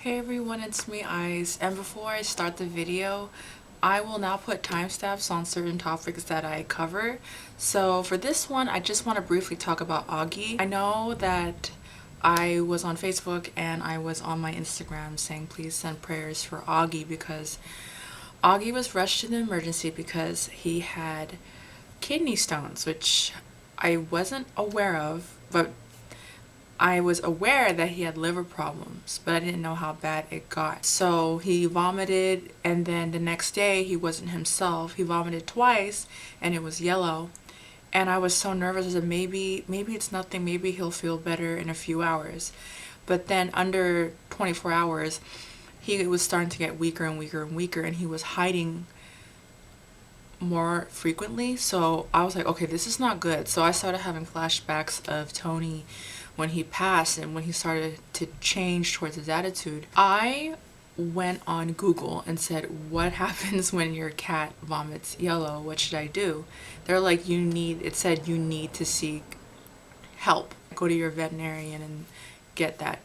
Hey everyone, it's me Ice, and before I start the video, I will now put timestamps on certain topics that I cover. So for this one, I just want to briefly talk about Augie. I know that I was on Facebook and I was on my Instagram saying please send prayers for Augie because Augie was rushed to the emergency because he had kidney stones, which I wasn't aware of, but I was aware that he had liver problems, but I didn't know how bad it got. So he vomited, and then the next day he wasn't himself. He vomited twice, and it was yellow. And I was so nervous. I said, maybe it's nothing. Maybe he'll feel better in a few hours. But then under 24 hours, he was starting to get weaker and weaker and weaker, and he was hiding more frequently. So I was like, okay, this is not good. So I started having flashbacks of Tony when he passed and when he started to change towards his attitude. I went on Google and said, what happens when your cat vomits yellow? What should I do? They're like, it said you need to seek help. Go to your veterinarian and get that,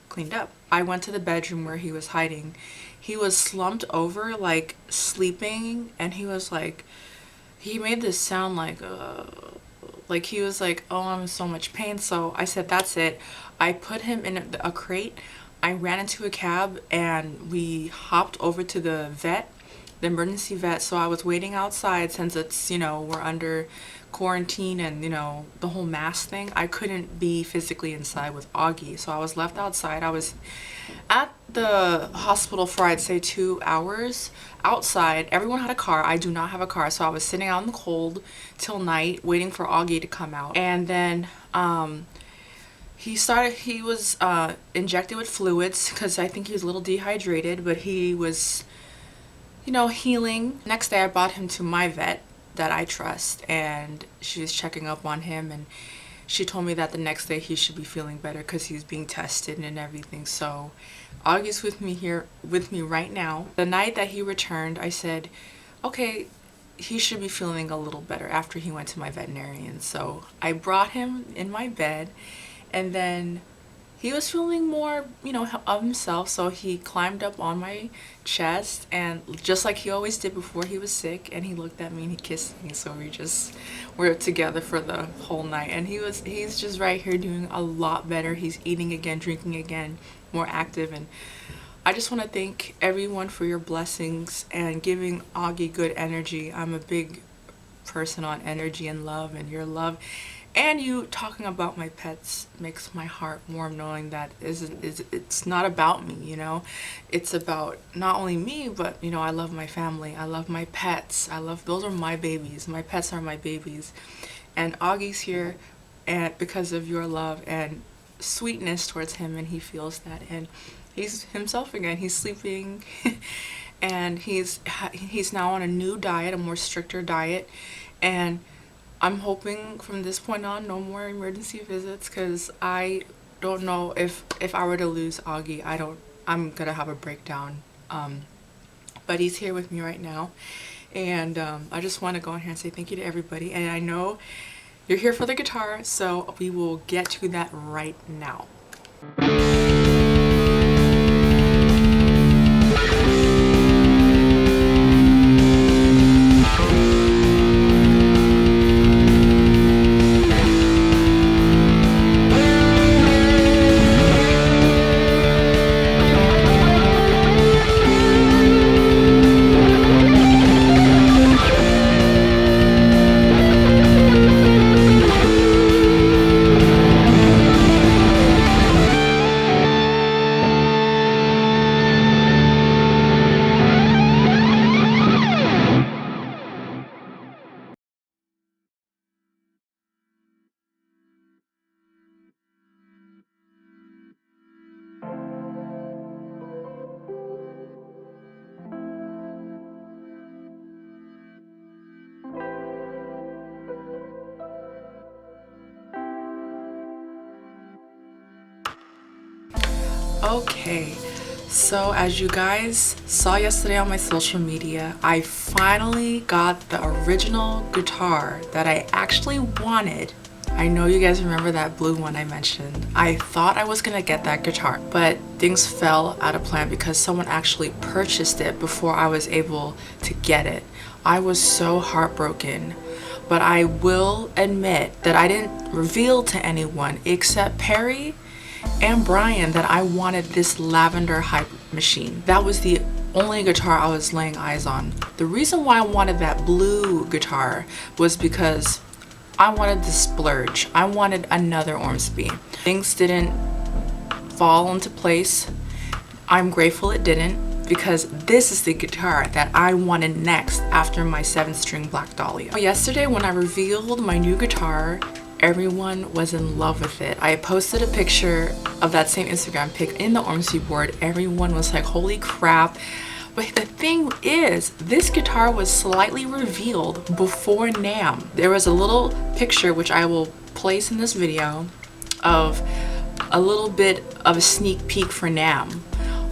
cleaned up. I went to the bedroom where he was hiding. He was slumped over, like sleeping, and he was like, he made this sound like he was like, oh, I'm in so much pain. So I said, that's it. I put him in a crate. I ran into a cab and we hopped over to the emergency vet. So I was waiting outside since it's, we're under quarantine and, the whole mask thing. I couldn't be physically inside with Augie. So I was left outside. I was at the hospital for, I'd say, 2 hours outside. Everyone had a car. I do not have a car. So I was sitting out in the cold till night waiting for Augie to come out. And then he was injected with fluids because I think he was a little dehydrated, but he was, healing. Next day I brought him to my vet that I trust, and she was checking up on him, and she told me that the next day he should be feeling better because he's being tested and everything. So Augie's with me right now. The night that he returned, I said, okay, he should be feeling a little better after he went to my veterinarian. So I brought him in my bed, and then he was feeling more, of himself. So he climbed up on my chest, and just like he always did before he was sick, and he looked at me and he kissed me. So we're together for the whole night, and he's just right here doing a lot better. He's eating again, drinking again, more active. And I just want to thank everyone for your blessings and giving Augie good energy. I'm a big person on energy and love, and your love and you talking about my pets makes my heart warm, knowing that it's not about me, it's about not only me, but I love my family, I love my pets, those are my babies, my pets are my babies. And Augie's here and because of your love and sweetness towards him, and he feels that, and he's himself again. He's sleeping and he's now on a new diet, a more stricter diet, and I'm hoping from this point on no more emergency visits, because I don't know if I were to lose Augie, I'm gonna have a breakdown. But he's here with me right now, and I just want to go in here and say thank you to everybody. And I know you're here for the guitar, so we will get to that right now. Okay, so as you guys saw yesterday on my social media, I finally got the original guitar that I actually wanted. I I know you guys remember that blue one I mentioned. I thought I was gonna get that guitar, but things fell out of plan because someone actually purchased it before I was able to get it. I was so heartbroken, but I will admit that I didn't reveal to anyone except Perry and Brian that I wanted this Lavender Hypemachine. That was the only guitar I was laying eyes on. The reason why I wanted that blue guitar was because I wanted to splurge. I wanted another Ormsby. Things didn't fall into place. I'm grateful it didn't, because this is the guitar that I wanted next after my 7-string Black Dahlia. Yesterday when I revealed my new guitar, everyone was in love with it. I posted a picture of that same Instagram pic in the Ormsby board. Everyone was like, holy crap. But the thing is, this guitar was slightly revealed before NAMM. There was a little picture, which I will place in this video, of a little bit of a sneak peek for NAMM.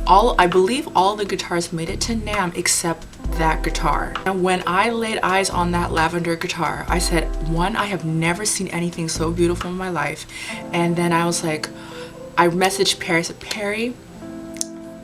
I believe all the guitars made it to NAMM except that guitar. And when I laid eyes on that Lavender guitar, I said, one, I have never seen anything so beautiful in my life. And then I was like, I messaged Perry, I said, Perry,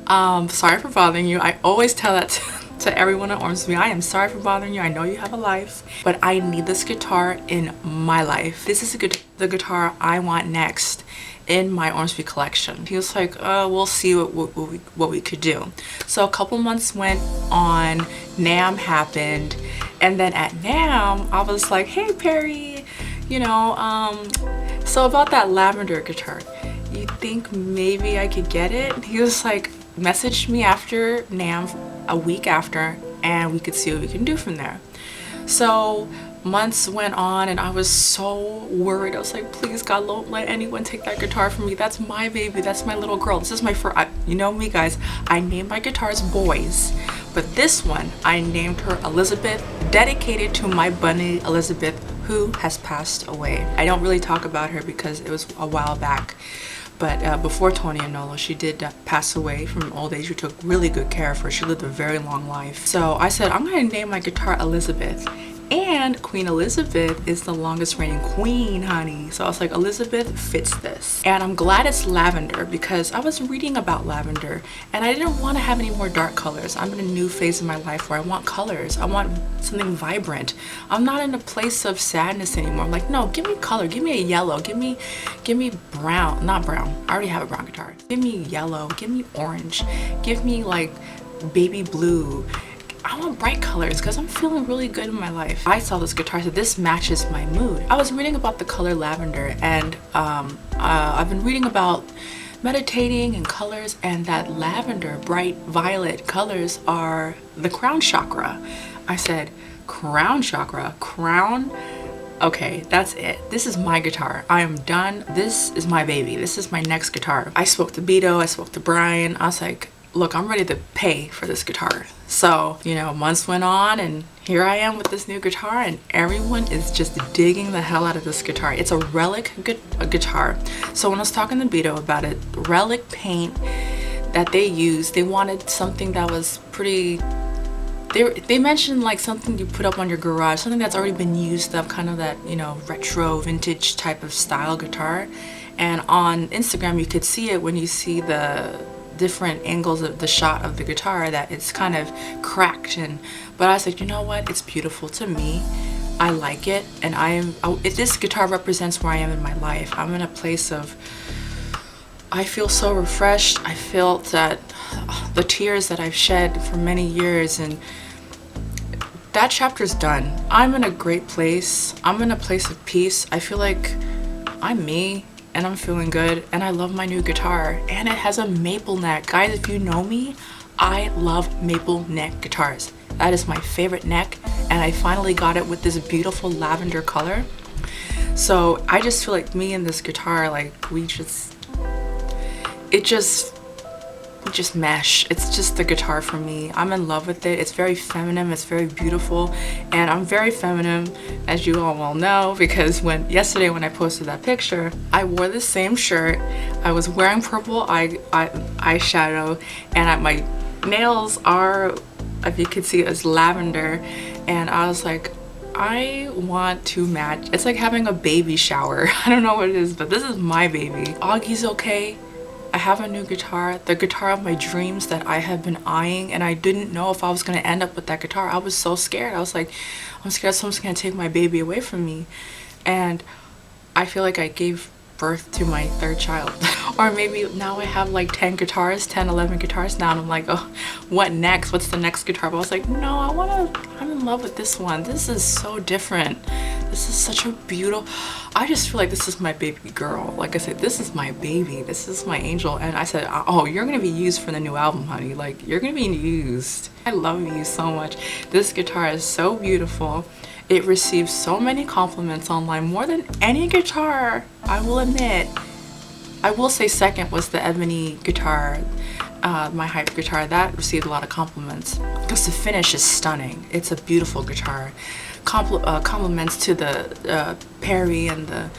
sorry for bothering you. I always tell that to everyone at Ormsby. I am sorry for bothering you. I know you have a life, but I need this guitar in my life. This is the guitar I want next in my Ormsby collection. He was like, we'll see what we could do. So a couple months went on, NAMM happened, and then at NAMM, I was like, hey Perry, you know, so about that Lavender guitar, you think maybe I could get it? He was like, messaged me after NAMM a week after, and we could see what we can do from there. So months went on and I was so worried. I was like, please God, don't let anyone take that guitar from me. That's my baby, that's my little girl. This is my first, you know me guys, I name my guitars boys, but this one I named her Elizabeth, dedicated to my bunny Elizabeth, who has passed away. I don't really talk about her because it was a while back. But before Tony and Nolo, she did pass away from old age. We took really good care of her. She lived a very long life. So I said, I'm going to name my guitar Elizabeth. And Queen Elizabeth is the longest reigning queen, honey. So I was like, Elizabeth fits this. And I'm glad it's lavender because I was reading about lavender and I didn't want to have any more dark colors. I'm in a new phase in my life where I want colors. I want something vibrant. I'm not in a place of sadness anymore. I'm like, no, give me color. Give me a yellow. Give me brown. Not brown. I already have a brown guitar. Give me yellow. Give me orange. Give me like baby blue. I want bright colors because I'm feeling really good in my life. I saw this guitar, so this matches my mood. I was reading about the color lavender, and I've been reading about meditating and colors, and that lavender, bright violet colors are the crown chakra. I said, crown chakra? Crown? Okay, that's it. This is my guitar. I am done. This is my baby. This is my next guitar. I spoke to Beto, I spoke to Brian. I was like, look, I'm ready to pay for this guitar. So, you know, months went on and here I am with this new guitar, and everyone is just digging the hell out of this guitar. It's a RELIC guitar. So when I was talking to Beto about it, RELIC paint that they used, they wanted something that was pretty, they mentioned like something you put up on your garage, something that's already been used up, kind of that, you know, retro vintage type of style guitar. And on Instagram you could see it when you see the different angles of the shot of the guitar, that it's kind of cracked. And but I was like, you know what, it's beautiful to me. I like it, and this guitar represents where I am in my life. I'm in a place of, I feel so refreshed. I felt that the tears that I've shed for many years, and that chapter's done. I'm in a great place. I'm in a place of peace. I feel like I'm me, and I'm feeling good, and I love my new guitar, and it has a maple neck. Guys, if you know me, I love maple neck guitars. That is my favorite neck, and I finally got it with this beautiful lavender color. So I just feel like me and this guitar, like we just mesh. It's just the guitar for me. I'm in love with it. It's very feminine, it's very beautiful, and I'm very feminine, as you all well know, because yesterday when I posted that picture, I wore the same shirt. I was wearing purple eyeshadow, and my nails are, if you could see, it's lavender, and I was like, I want to match. It's like having a baby shower. I don't know what it is, but this is my baby. Augie's okay. I have a new guitar, the guitar of my dreams that I have been eyeing, and I didn't know if I was going to end up with that guitar. I was so scared. I was like, I'm scared someone's going to take my baby away from me. And I feel like I gave birth to my third child. Or maybe now I have like 10 guitars, 10, 11 guitars now, and I'm like, oh, what next? What's the next guitar? But I was like, no, I'm in love with this one. This is so different. This is such a beautiful, I just feel like this is my baby girl. Like I said, this is my baby. This is my angel. And I said, oh, you're gonna be used for the new album, honey. Like, you're gonna be used. I love you so much. This guitar is so beautiful. It receives so many compliments online, more than any guitar, I will admit. I will say second was the ebony guitar, my Hype guitar. That received a lot of compliments because the finish is stunning. It's a beautiful guitar. Compliments to the Perry and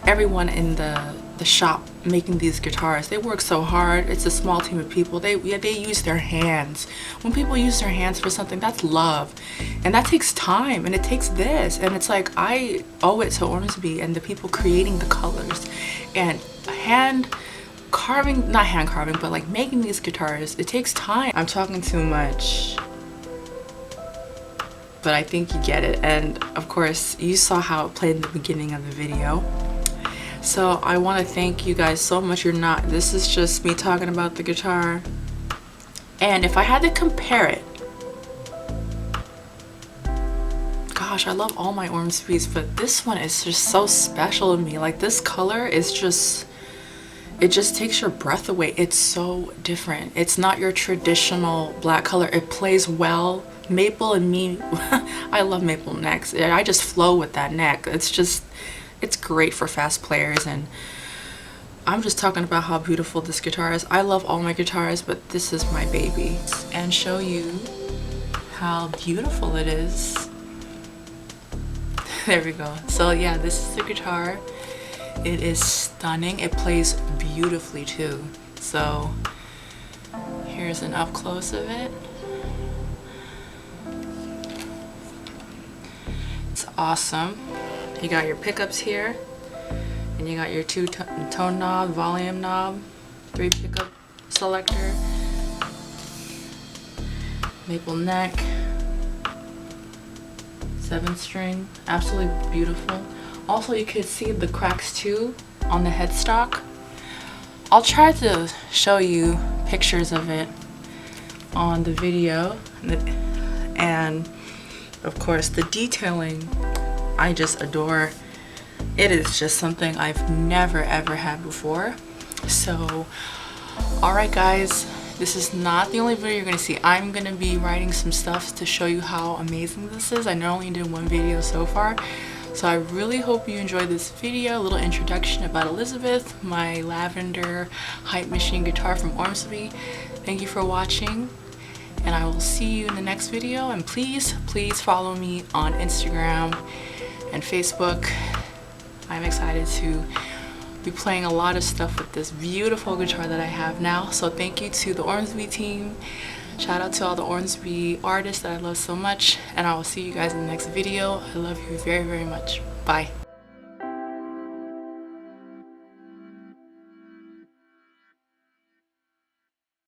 everyone in the shop making these guitars. They work so hard. It's a small team of people. They use their hands. When people use their hands for something, that's love, and that takes time, and it takes this, and it's like I owe it to Ormsby and the people creating the colors and not hand carving, but like making these guitars. It takes time. I'm talking too much, but I think you get it. And of course, you saw how it played in the beginning of the video. So I want to thank you guys so much. This is just me talking about the guitar. And if I had to compare it, gosh, I love all my Ormsbys, but this one is just so special to me. Like, this color is just, it just takes your breath away. It's so different. It's not your traditional black color. It plays well. Maple and me, I love maple necks. I just flow with that neck. It's great for fast players, and I'm just talking about how beautiful this guitar is. I love all my guitars, but this is my baby. And show you how beautiful it is. There we go. So yeah, this is the guitar. It is stunning. It plays beautifully too. So here's an up close of it. It's awesome. You got your pickups here, and you got your two tone knob, volume knob, 3 pickup selector, maple neck, 7-string, absolutely beautiful. Also, you could see the cracks too on the headstock. I'll try to show you pictures of it on the video, and of course the detailing I just adore. It is just something I've never ever had before. So alright guys, this is not the only video you're gonna see. I'm gonna be writing some stuff to show you how amazing this is. I only did 1 video so far, so I really hope you enjoyed this video. A little introduction about Elizabeth, my Lavender Hypemachine guitar from Ormsby. Thank you for watching, and I will see you in the next video. And please follow me on Instagram and Facebook. I'm excited to be playing a lot of stuff with this beautiful guitar that I have now. So thank you to the Ormsby team. Shout out to all the Ormsby artists that I love so much, and I will see you guys in the next video. I love you very, very much. Bye.